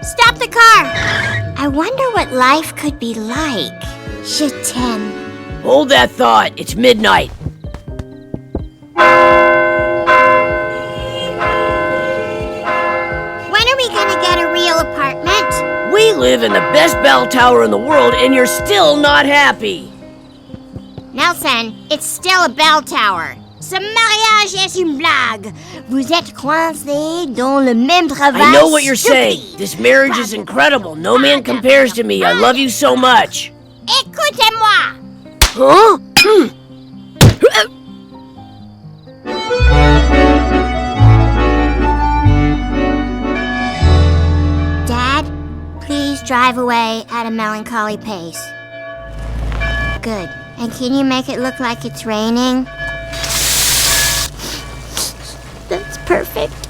Stop the car! I wonder what life could be like. Je t'aime. Hold that thought. It's midnight. When are we gonna get a real apartment? We live in the best bell tower in the world, and you're still not happy. Nelson, it's still a bell tower. Ce mariage est une blague. Vous êtes coincés dans le même travail. I know what you're stupide. saying. This marriage is incredible. No man compares to me. I love you so much. Écoutez-moi. Huh? Dad, please drive away at a melancholy pace. Good. And can you make it look like it's raining? That's perfect.